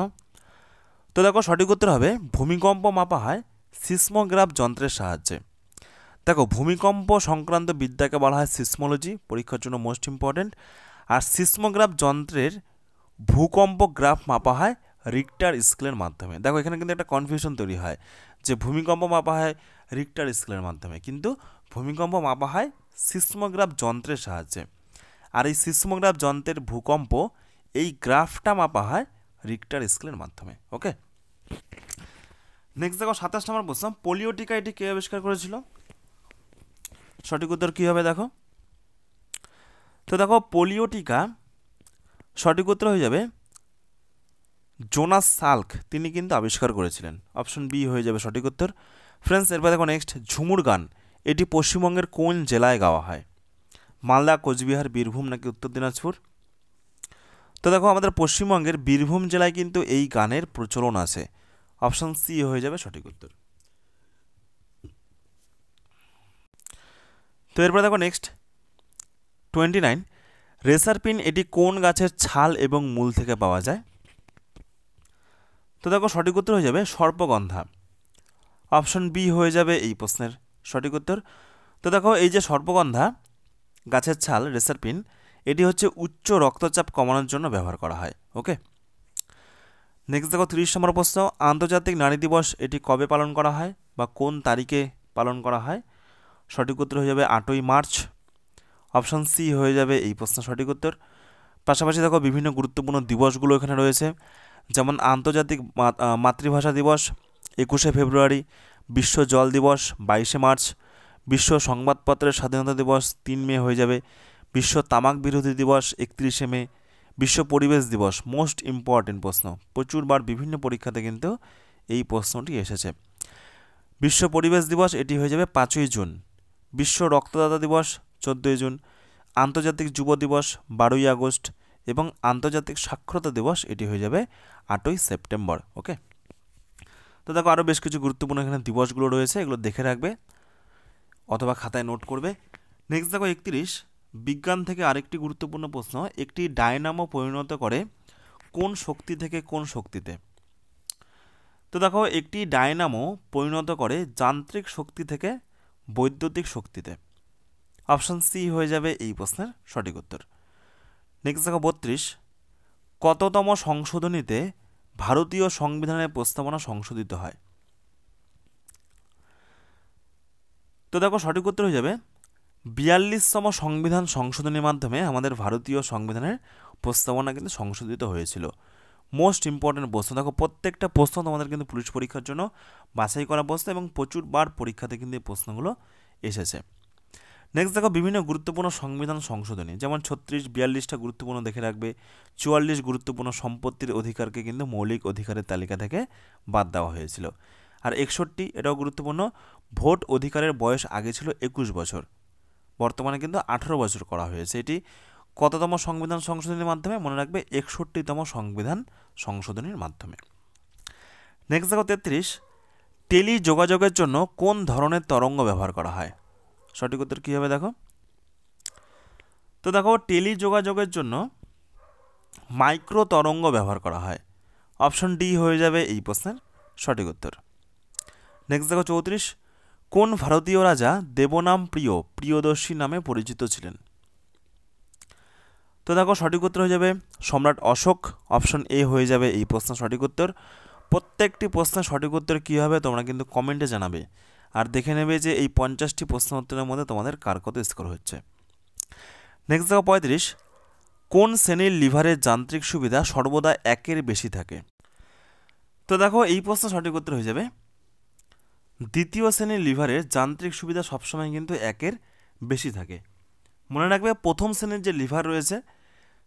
তো দেখো সঠিক উত্তর হবে ভূমিকম্প মাপা হয় সিসমোগ্রাফ যন্ত্রের সাহায্যে। দেখো ভূমিকম্প সংক্রান্ত বিদ্যাকে বলা হয় সিসমোলজি, পরীক্ষার জন্য মোস্ট ইম্পর্টেন্ট। আর সিসমোগ্রাফ যন্ত্রের ভূকম্প গ্রাফ মাপা হয় রিক্টার স্কেলের মাধ্যমে। দেখো এখানে কিন্তু একটা কনফিউশন তৈরি হয় যে ভূমিকম্প মাপা হয় রিক্টার স্কেলের মাধ্যমে, কিন্তু ভূমিকম্প মাপা হয় সিসমোগ্রাফ যন্ত্রের সাহায্যে। আর এই সিসমোগ্রাফ যন্ত্রের ভূকম্প, এই গ্রাফটা মাপা হয় রিক্টার স্কেলের মাধ্যমে। ওকে, নেক্সট দেখো 27 নম্বর প্রশ্ন। পোলিও টিকা এটি কে আবিষ্কার করেছিল? সঠিক উত্তর কী হবে? দেখো তো দেখো পোলিও টিকা সঠিক উত্তর হয়ে যাবে জোনাস সাল্ক, তিনি কিন্তু আবিষ্কার করেছিলেন। অপশন বি হয়ে যাবে সঠিক উত্তর। ফ্রেন্ডস, এরপর দেখো নেক্সট, ঝুমুর গান এটি পশ্চিমবঙ্গের কোন জেলায় গাওয়া হয়? মালদা, কোচবিহার, বীরভূম নাকি উত্তর দিনাজপুর? তো দেখো আমাদের পশ্চিমবঙ্গের বীরভূম জেলায় কিন্তু এই গানের প্রচলন আছে। অপশন সি হয়ে যাবে সঠিক উত্তর। তো এরপরে দেখো নেক্সট 29। রেসারপিন এটি কোন গাছের ছাল এবং মূল থেকে পাওয়া যায়? তো দেখো সঠিক উত্তর হয়ে যাবে সর্পগন্ধা। অপশন বি হয়ে যাবে এই প্রশ্নের সঠিক উত্তর। তো দেখো এই যে সর্পগন্ধা গাছের ছাল রেসারপিন, এটি হচ্ছে উচ্চ রক্তচাপ কমানোর জন্য ব্যবহার করা হয়। ওকে, নেক্সট দেখো 30 নম্বর প্রশ্ন। আন্তর্জাতিক নারী দিবস এটি কবে পালন করা হয় বা কোন তারিখে পালন করা হয়? সঠিক উত্তর হয়ে যাবে 8ই মার্চ। অপশন সি হয়ে যাবে এই প্রশ্ন সঠিক উত্তর। পাশাপাশি দেখো বিভিন্ন গুরুত্বপূর্ণ দিবসগুলো এখানে রয়েছে, যেমন আন্তর্জাতিক মাতৃভাষা দিবস 21শে ফেব্রুয়ারি, বিশ্ব জল দিবস 22শে মার্চ, বিশ্ব সংবাদপত্রের স্বাধীনতা দিবস 3 মে হয়ে যাবে। বিশ্ব তামাক বিরোধী দিবস 31শে মে। বিশ্ব পরিবেশ দিবস মোস্ট ইম্পর্টেন্ট প্রশ্ন, প্রচুরবার বিভিন্ন পরীক্ষাতে কিন্তু এই প্রশ্নটি এসেছে। বিশ্ব পরিবেশ দিবস এটি হয়ে যাবে 5ই জুন। বিশ্ব রক্তদাতা দিবস 14ই জুন। আন্তর্জাতিক যুব দিবস 12ই আগস্ট এবং আন্তর্জাতিক সাক্ষরতা দিবস এটি হয়ে যাবে 8ই সেপ্টেম্বর। ওকে, তো দেখো আরও বেশ কিছু গুরুত্বপূর্ণ এখানে দিবসগুলো রয়েছে, এগুলো দেখে রাখবে অথবা খাতায় নোট করবে। নেক্সট দেখো 31, বিজ্ঞান থেকে আরেকটি গুরুত্বপূর্ণ প্রশ্ন, একটি ডায়নামো পরিণত করে কোন শক্তি থেকে কোন শক্তিতে? তো দেখো একটি ডায়নামো পরিণত করে যান্ত্রিক শক্তি থেকে বৈদ্যুতিক শক্তিতে। অপশন সি হয়ে যাবে এই প্রশ্নের সঠিক উত্তর। নেক্সট দেখো 32, কততম সংশোধনীতে ভারতীয় সংবিধানের প্রস্তাবনা সংশোধিত হয়? তো দেখো সঠিক উত্তর হয়ে যাবে 42তম সংবিধান সংশোধনীর মাধ্যমে আমাদের ভারতীয় সংবিধানের প্রস্তাবনা কিন্তু সংশোধিত হয়েছিল। মোস্ট ইম্পর্টেন্ট প্রশ্ন, দেখো প্রত্যেকটা প্রশ্ন তোমাদের কিন্তু পুলিশ পরীক্ষার জন্য বাছাই করা প্রশ্ন এবং প্রচুরবার পরীক্ষাতে কিন্তু এই প্রশ্নগুলো এসেছে। নেক্সট দেখো বিভিন্ন গুরুত্বপূর্ণ সংবিধান সংশোধনী, যেমন 36, 42টা গুরুত্বপূর্ণ দেখে রাখবে। 44 গুরুত্বপূর্ণ সম্পত্তির অধিকারকে কিন্তু মৌলিক অধিকারের তালিকা থেকে বাদ দেওয়া হয়েছিল। আর 61 এটাও গুরুত্বপূর্ণ, ভোট অধিকারের বয়স আগে ছিল 21 বছর, বর্তমানে কিন্তু 18 বছর করা হয়েছে। এটি কততম সংবিধান সংশোধনীর মাধ্যমে? মনে রাখবে 61তম সংবিধান সংশোধনীর মাধ্যমে। নেক্সট দেখো 33, টেলি যোগাযোগের জন্য কোন ধরনের তরঙ্গ ব্যবহার করা হয়? সঠিক উত্তর কী হবে দেখো? তো দেখো টেলি যোগাযোগের জন্য মাইক্রো তরঙ্গ ব্যবহার করা হয়। অপশন ডি হয়ে যাবে এই প্রশ্নের সঠিক উত্তর। নেক্সট দেখো 34, কোন ভারতীয় রাজা দেবনাম প্রিয়দর্শী নামে পরিচিত ছিলেন? তো দেখো সঠিক উত্তর হয়ে যাবে সম্রাট অশোক। অপশন এ হয়ে যাবে এই প্রশ্নের সঠিক উত্তর। প্রত্যেকটি প্রশ্নের সঠিক উত্তর কী হবে তোমরা কিন্তু কমেন্টে জানাবে, আর দেখে নেবে যে এই 50টি প্রশ্ন উত্তরের মধ্যে তোমাদের কার কত স্কোর হচ্ছে। নেক্সট দেখো 35, কোন শ্রেণীর লিভারের যান্ত্রিক সুবিধা সর্বদা 1-এর বেশি থাকে? তো দেখো এই প্রশ্ন সঠিক উত্তর হয়ে যাবে দ্বিতীয় শ্রেণীর লিভারের যান্ত্রিক সুবিধা সবসময় কিন্তু 1-এর বেশি থাকে। মনে রাখবে প্রথম শ্রেণীর যে লিভার রয়েছে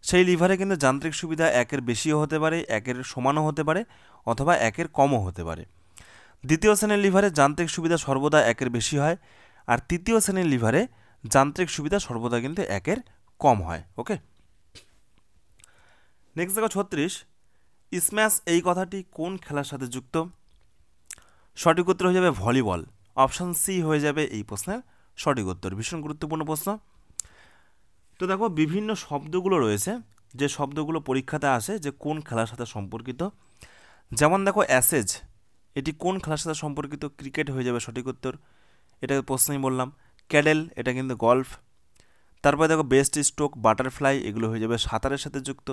সেই লিভারে কিন্তু যান্ত্রিক সুবিধা 1-এর বেশিও হতে পারে, 1-এর সমানও হতে পারে, অথবা 1-এর কমও হতে পারে। দ্বিতীয় শ্রেণীর লিভারে যান্ত্রিক সুবিধা সর্বদা 1-এর বেশি হয়, আর তৃতীয় শ্রেণীর লিভারে যান্ত্রিক সুবিধা সর্বদা কিন্তু 1-এর কম হয়। ওকে, নেক্সট দেখো 36, স্ম্যাশ এই কথাটি কোন খেলার সাথে যুক্ত? সঠিক উত্তর হয়ে যাবে ভলিবল। অপশন সি হয়ে যাবে এই প্রশ্নের সঠিক উত্তর। ভীষণ গুরুত্বপূর্ণ প্রশ্ন। তো দেখো বিভিন্ন শব্দগুলো রয়েছে যে শব্দগুলো পরীক্ষাতে আসে যে কোন খেলার সাথে সম্পর্কিত। যেমন দেখো অ্যাসেজ, এটি কোন খেলার সাথে সম্পর্কিত? ক্রিকেট হয়ে যাবে সঠিক উত্তর, এটা প্রশ্নই বললাম। ক্যাডেল এটা কিন্তু গলফ। তারপরে দেখো বেস্ট স্ট্রোক, বাটারফ্লাই এগুলো হয়ে যাবে সাঁতারের সাথে যুক্ত।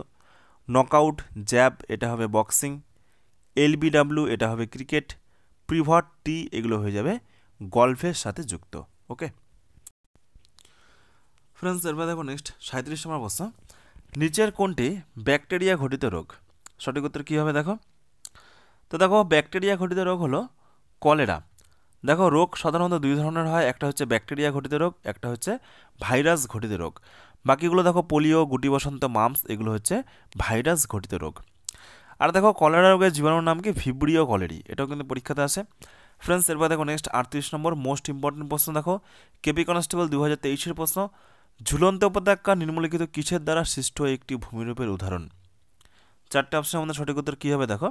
নকআউট, জ্যাব এটা হবে বক্সিং। এলবিডব্লিউ এটা হবে ক্রিকেট। প্রিভট টি এগুলো হয়ে যাবে গলফের সাথে যুক্ত। ওকে ফ্রেন্ডস, এরপর দেখো নেক্সট 37 নম্বর প্রশ্ন, নিচের কোনটি ব্যাকটেরিয়া ঘটিত রোগ? সঠিক উত্তর কী হবে দেখো? তো দেখো ব্যাকটেরিয়া ঘটিত রোগ হলো কলেরা। দেখো রোগ সাধারণত 2 ধরনের হয়, একটা হচ্ছে ব্যাকটেরিয়া ঘটিত রোগ, একটা হচ্ছে ভাইরাস ঘটিত রোগ। বাকিগুলো দেখো পোলিও, গুটি বসন্ত, মাম্পস এগুলো হচ্ছে ভাইরাস ঘটিত রোগ। আর দেখো কলেরা রোগের জীবাণুর নাম কি? ভিব্রিও কলেরি, এটাও কিন্তু পরীক্ষাতে আসে। ফ্রেন্ডস, এরপর দেখো নেক্সট 38 নম্বর মোস্ট ইম্পর্টেন্ট প্রশ্ন, দেখো কেপি কনস্টেবল 2023-এর প্রশ্ন, ঝুলন্ত উপত্যকা নিম্নলিখিত কিসের দ্বারা সৃষ্ট একটি ভূমিরূপের উদাহরণ? 4টে অপশনের মধ্যে সঠিক উত্তর কী হবে দেখো?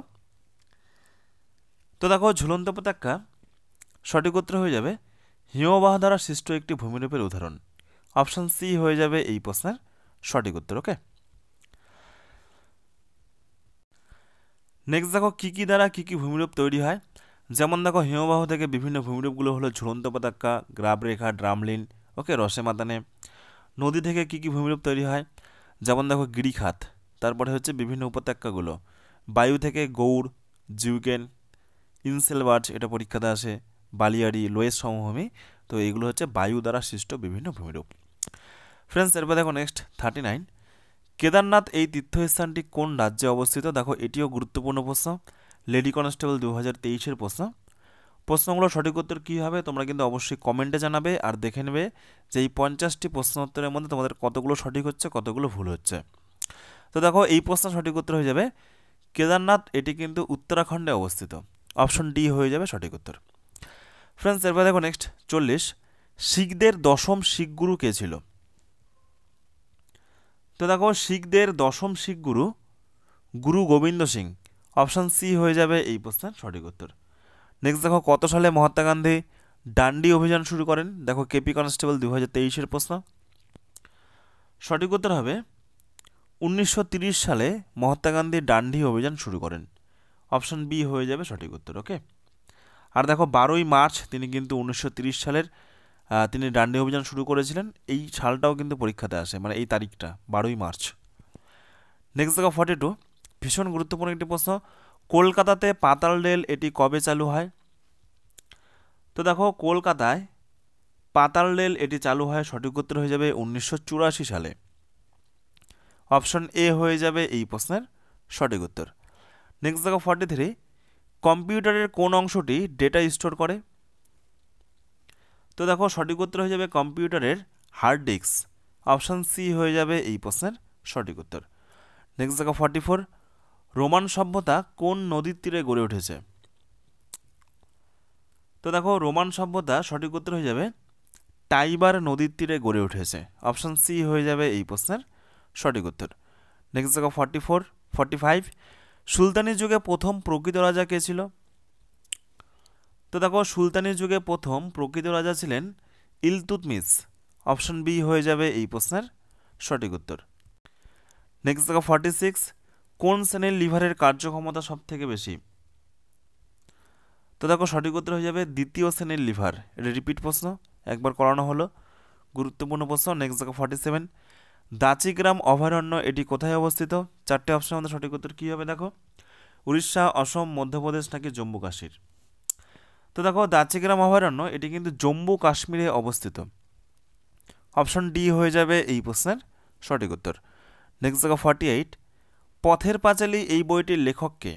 তো দেখো ঝুলন্ত উপত্যকা সঠিক উত্তর হয়ে যাবে হিমবাহ দ্বারা সৃষ্ট একটি ভূমিরূপের উদাহরণ। অপশন সি হয়ে যাবে এই প্রশ্নের সঠিক উত্তর। ওকে, নেক্সট দেখো কী কী দ্বারা কী কী ভূমিরূপ তৈরি হয়। যেমন দেখো হিমবাহ থেকে বিভিন্ন ভূমিরূপগুলো হলো ঝুলন্ত উপত্যকা, গ্রাবরেখা, ড্রামলিন, ওকে, রসে মাদানে। নদী থেকে কী কী ভূমিরূপ তৈরি হয়? যেমন দেখো গিরিখাত। তারপরে হচ্ছে বিভিন্ন উপত্যকাগুলো, বায়ু থেকে গৌড়, জিউকেন, ইনসেলবার্জ এটা পরীক্ষাতে আসে, বালিয়াড়ি, লোয়েস সমভূমি। তো এগুলো হচ্ছে বায়ু দ্বারা সৃষ্ট বিভিন্ন ভূমিরূপ। ফ্রেন্ডস, এরপর দেখো নেক্সট 39, কেদারনাথ এই তীর্থস্থানটি কোন রাজ্যে অবস্থিত? দেখো এটিও গুরুত্বপূর্ণ প্রশ্ন, লেডি কনস্টেবল 2023-এর প্রশ্ন। প্রশ্নগুলো সঠিক উত্তর কী হবে তোমরা কিন্তু অবশ্যই কমেন্টে জানাবে, আর দেখে নেবে যে এই 50টি প্রশ্ন উত্তরের মধ্যে তোমাদের কতগুলো সঠিক হচ্ছে, কতগুলো ভুল হচ্ছে। তো দেখো এই প্রশ্ন সঠিক উত্তর হয়ে যাবে কেদারনাথ, এটি কিন্তু উত্তরাখণ্ডে অবস্থিত। অপশন ডি হয়ে যাবে সঠিক উত্তর। ফ্রেন্ডস, এরপর দেখো নেক্সট 40, শিখদের দশম শিখ গুরু কে ছিল? তো দেখো শিখদের দশম শিখ গুরু গুরু গোবিন্দ সিং। অপশন সি হয়ে যাবে এই প্রশ্নের সঠিক উত্তর। নেক্সট দেখো কত সালে মহাত্মা গান্ধী ডান্ডি অভিযান শুরু করেন? দেখো কেপি কনস্টেবল 2023-এর প্রশ্ন। সঠিক উত্তর হবে 1930 সালে মহাত্মা গান্ধী ডান্ডি অভিযান শুরু করেন। অপশন বি হয়ে যাবে সঠিক উত্তর। ওকে। আর দেখো 12ই মার্চ তিনি কিন্তু 1930 সালের তিনি ডান্ডি অভিযান শুরু করেছিলেন। এই সালটাও কিন্তু পরীক্ষাতে আসে, মানে এই তারিখটা 12ই মার্চ। নেক্সট দেখো 42, ভীষণ গুরুত্বপূর্ণ একটি প্রশ্ন, কলকাতাতে পাতাল রেল এটি কবে চালু হয়? তো দেখো কলকাতায় পাতাল রেল এটি চালু হয়, সঠিক উত্তর হয়ে যাবে 1984 সালে। অপশন এ হয়ে যাবে এই প্রশ্নের সঠিক উত্তর। নেক্সট দেখো 43, কম্পিউটারের কোন অংশটি ডেটা স্টোর করে? তো দেখো সঠিক উত্তর হয়ে যাবে কম্পিউটারের হার্ড ডিস্ক। অপশন সি হয়ে যাবে এই প্রশ্নের সঠিক উত্তর। নেক্সট দেখো 44, রোমান সভ্যতা কোন নদীর তীরে গড়ে উঠেছে? তো দেখো রোমান সভ্যতা সঠিক উত্তর হয়ে যাবে টাইবার নদীর তীরে গড়ে উঠেছে। অপশন সি হয়ে যাবে এই প্রশ্নের সঠিক উত্তর। নেক্সট দেখো 45, সুলতানি যুগে প্রথম প্রকৃত রাজা কে ছিল? তো দেখো সুলতানি যুগে প্রথম প্রকৃত রাজা ছিলেন ইলতুৎমিশ। অপশন বি হয়ে যাবে এই প্রশ্নের সঠিক উত্তর। নেক্সট দেখো 46, কোন শ্রেণীর লিভারের কার্যক্ষমতা সব থেকে বেশি? তো দেখো সঠিক উত্তর হয়ে যাবে দ্বিতীয় শ্রেণীর লিভার। এটা রিপিট প্রশ্ন, একবার করানো হলো, গুরুত্বপূর্ণ প্রশ্ন। নেক্সট দেখো 47, দাচিগ্রাম অভয়ারণ্য এটি কোথায় অবস্থিত? চারটে অপশনের মধ্যে সঠিক উত্তর কী হবে দেখো, উড়িষ্যা, অসম, মধ্যপ্রদেশ নাকি জম্মু কাশ্মীর? তো দেখো দাচিগ্রাম অভয়ারণ্য এটি কিন্তু জম্মু কাশ্মীরে অবস্থিত। অপশন ডি হয়ে যাবে এই প্রশ্নের সঠিক উত্তর। নেক্সট দেখো 48, পথের পাঁচালী এই বইটির লেখককে?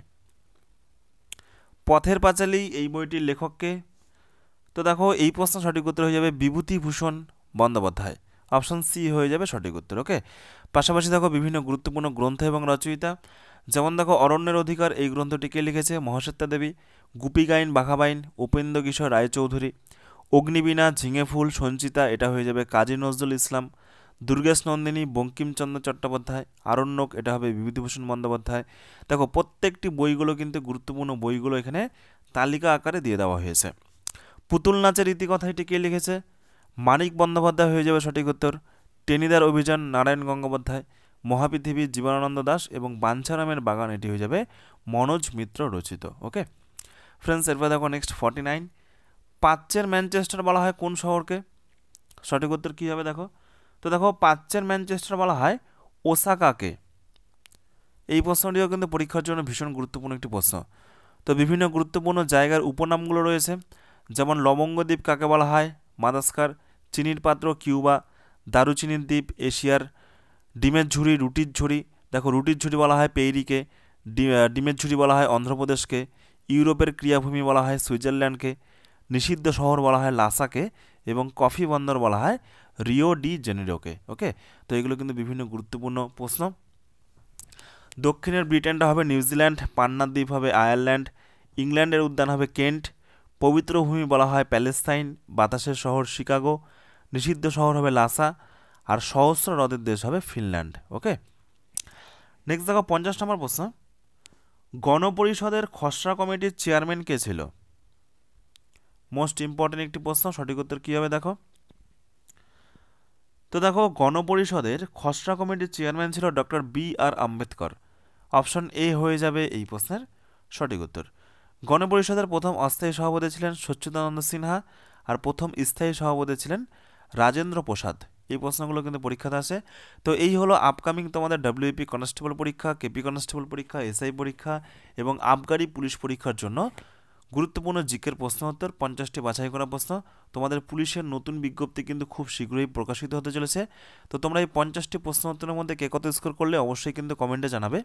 পথের পাঁচালী এই বইটির লেখককে? তো দেখো এই প্রশ্ন সঠিক উত্তর হয়ে যাবে বিভূতিভূষণ বন্দ্যোপাধ্যায়। অপশন সি হয়ে যাবে সঠিক উত্তর। ওকে। পাশাপাশি দেখো বিভিন্ন গুরুত্বপূর্ণ গ্রন্থ এবং রচয়িতা, যেমন দেখো অরণ্যের অধিকার এই গ্রন্থটি কে লিখেছে? মহাশ্বেতা দেবী। গুপিগাইন বাঘাবাইন উপেন্দ্র কিশোর রায়চৌধুরী। অগ্নিবীণা ঝিঙে ফুল সঞ্চিতা এটা হয়ে যাবে কাজী নজরুল ইসলাম। দুর্গেশ নন্দিনী বঙ্কিমচন্দ্র চট্টোপাধ্যায়। আরণ্যক এটা হবে বিভূতিভূষণ বন্দ্যোপাধ্যায়। দেখো প্রত্যেকটি বইগুলো কিন্তু গুরুত্বপূর্ণ বইগুলো এখানে তালিকা আকারে দিয়ে দেওয়া হয়েছে। পুতুল নাচের ইতিকথা এটি কে লিখেছে? মানিক বন্দ্যোপাধ্যায় হয়ে যাবে সঠিক উত্তর। টেনিদার অভিযান নারায়ণ গঙ্গোপাধ্যায়। মহাপৃথিবী জীবনানন্দ দাশ এবং বাঞ্ছারামের বাগান এটি হয়ে যাবে মনোজ মিত্র রচিত। ওকে ফ্রেন্ডস, এরপর দেখো নেক্সট 49, প্রাচ্যের ম্যানচেস্টার বলা হয় কোন শহরকে? সঠিক উত্তর কী হবে দেখো, তো দেখো প্রাচ্যের ম্যানচেস্টার বলা হয় ওসাকাকে। এই প্রশ্নটিও কিন্তু পরীক্ষার জন্য ভীষণ গুরুত্বপূর্ণ একটি প্রশ্ন। তো বিভিন্ন গুরুত্বপূর্ণ জায়গার উপনামগুলো রয়েছে, যেমন লবঙ্গদ্বীপ কাকে বলা হয়? মাদাস্কার। চিনির পাত্র কিউবা। দারুচিনির দ্বীপ এশিয়ার। ডিমের ঝুড়ি রুটির ঝুড়ি, দেখো রুটির ঝুড়ি বলা হয় পেইরিকে। ডিমের ঝুড়ি বলা হয় অন্ধ্রপ্রদেশকে। ইউরোপের ক্রীড়াভূমি বলা হয় সুইজারল্যান্ডকে। নিষিদ্ধ শহর বলা হয় লাসাকে। এবং কফি বন্দর বলা হয় রিও ডি জেনেরোকে। ওকে, তো এগুলো কিন্তু বিভিন্ন গুরুত্বপূর্ণ প্রশ্ন। দক্ষিণের ব্রিটেনটা হবে নিউজিল্যান্ড। পান্নার দ্বীপ হবে আয়ারল্যান্ড। ইংল্যান্ডের উদ্যান হবে কেন্ট। পবিত্র ভূমি বলা হয় প্যালেস্তাইন। বাতাসের শহর শিকাগো। নিষিদ্ধ শহর হবে লাসা। আর সহস্র হ্রদের দেশ হবে ফিনল্যান্ড। ওকে, নেক্সট দেখো 50 নম্বর প্রশ্ন, গণপরিষদের খসড়া কমিটির চেয়ারম্যান কে ছিল? মোস্ট ইম্পর্টেন্ট একটি প্রশ্ন, সঠিক উত্তর কী হবে দেখো, তো দেখো গণপরিষদের খসড়া কমিটির চেয়ারম্যান ছিল doctor B.R.. Ambedkar. Option A হয়ে যাবে এই প্রশ্নের সঠিক উত্তর। গণপরিষদের প্রথম অস্থায়ী সভাপতি ছিলেন সচ্চিদানন্দ সিনহা, আর প্রথম স্থায়ী সভাপতি ছিলেন রাজেন্দ্র প্রসাদ। এই প্রশ্নগুলো কিন্তু পরীক্ষাতে আসে। তো এই হলো আপকামিং তোমাদের ডব্লিউপি কনস্টেবল পরীক্ষা, কেপি কনস্টেবল পরীক্ষা, এসআই পরীক্ষা এবং আবগারি পুলিশ পরীক্ষার জন্য গুরুত্বপূর্ণ জিকের প্রশ্ন উত্তর 50টি বাছাই করা প্রশ্ন। তোমাদের পুলিশের নতুন বিজ্ঞপ্তি কিন্তু খুব শীঘ্রই প্রকাশিত হতে চলেছে। তো তোমরা এই 50টি প্রশ্ন উত্তরের মধ্যে কে কত স্কোর করলে অবশ্যই কিন্তু কমেন্টে জানাবে।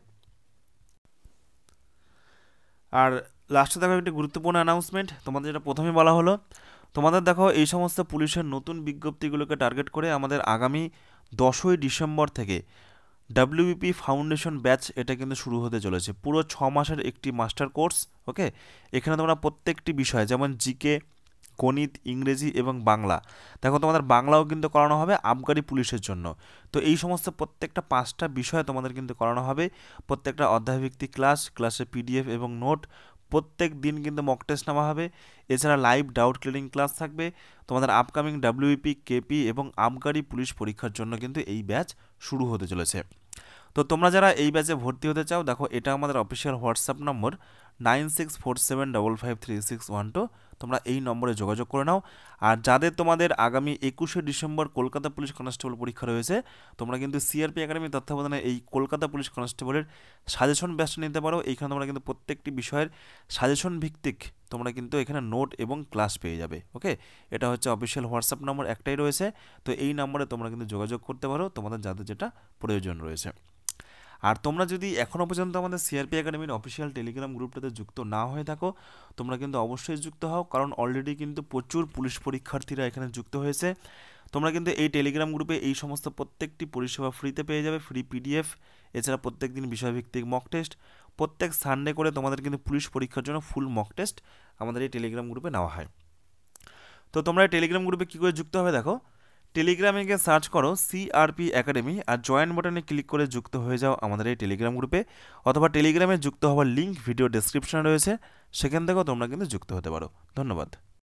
আর লাস্টে দেখো একটি গুরুত্বপূর্ণ অ্যানাউন্সমেন্ট, তোমাদের যেটা প্রথমে বলা হলো, তোমাদের দেখো এই সমস্ত পুলিশের নতুন বিজ্ঞপ্তিগুলোকে টার্গেট করে আমাদের আগামী 10ই ডিসেম্বর থেকে ডাব্লিউবিপি ফাউন্ডেশন ব্যাচ এটা কিন্তু শুরু হতে চলেছে। পুরো 6 মাসের একটি মাস্টার কোর্স। ওকে, এখানে তোমরা প্রত্যেকটি বিষয় যেমন জিকে, গণিত, ইংরেজি এবং বাংলা, দেখো তোমাদের বাংলাও কিন্তু করানো হবে আবগারি পুলিশের জন্য। তো এই সমস্ত প্রত্যেকটা 5টা বিষয় তোমাদের কিন্তু করানো হবে। প্রত্যেকটা অধ্যায়ভিত্তিক ক্লাসে পিডিএফ এবং নোট, প্রত্যেক দিন কিন্তু মক টেস্ট নেওয়া হবে। এছাড়া লাইভ ডাউট ক্লিয়ারিং ক্লাস থাকবে। তোমাদের আপকামিং ডাব্লিউপি, কেপি এবং আবগারি পুলিশ পরীক্ষার জন্য কিন্তু এই ব্যাচ শুরু হতে চলেছে। তো তোমরা যারা এই ব্যাচে ভর্তি হতে চাও, দেখো এটা আমাদের অফিসিয়াল হোয়াটসঅ্যাপ নম্বর 9647553612, তোমরা এই নম্বরে যোগাযোগ করে নাও। আর যাদের তোমাদের আগামী 21শে ডিসেম্বর কলকাতা পুলিশ কনস্টেবল পরীক্ষা রয়েছে, তোমরা কিন্তু সিআরপি একাডেমি তত্ত্বাবধানে এই কলকাতা পুলিশ কনস্টেবলের সাজেশন ব্যাচটা নিতে পারো। এইখানে তোমরা কিন্তু প্রত্যেকটি বিষয়ের সাজেশন ভিত্তিক তোমরা কিন্তু এখানে নোট এবং ক্লাস পেয়ে যাবে। ওকে, এটা হচ্ছে অফিসিয়াল হোয়াটসঅ্যাপ নম্বর একটাই রয়েছে। তো এই নম্বরে তোমরা কিন্তু যোগাযোগ করতে পারো তোমাদের যাদের যেটা প্রয়োজন রয়েছে। আর তোমরা যদি এখনও পর্যন্ত আমাদের সিআরপি একাডেমির অফিসিয়াল টেলিগ্রাম গ্রুপটাতে যুক্ত না হয়ে থাকো, তোমরা কিন্তু অবশ্যই যুক্ত হও, কারণ অলরেডি কিন্তু প্রচুর পুলিশ পরীক্ষার্থীরা এখানে যুক্ত হয়েছে। তোমরা কিন্তু এই টেলিগ্রাম গ্রুপে এই সমস্ত প্রত্যেকটি পরিষেবা ফ্রিতে পেয়ে যাবে, ফ্রি পিডিএফ, এছাড়া প্রত্যেক দিন বিষয়ভিত্তিক মক টেস্ট, প্রত্যেক সানডে করে তোমাদের কিন্তু পুলিশ পরীক্ষার জন্য ফুল মক টেস্ট আমাদের এই টেলিগ্রাম গ্রুপে নেওয়া হয়। তো তোমরা এই টেলিগ্রাম গ্রুপে কী করে যুক্ত হবে, দেখো টেলিগ্রামে গিয়ে সার্চ করো সিআরপি একাডেমি আর জয়েন বাটনে ক্লিক করে যুক্ত হয়ে যাও আমাদের এই টেলিগ্রাম গ্রুপে, অথবা টেলিগ্রামে যুক্ত হওয়ার লিঙ্ক ভিডিও ডেসক্রিপশনে রয়েছে, সেখান থেকেও তোমরা কিন্তু যুক্ত হতে পারো। ধন্যবাদ।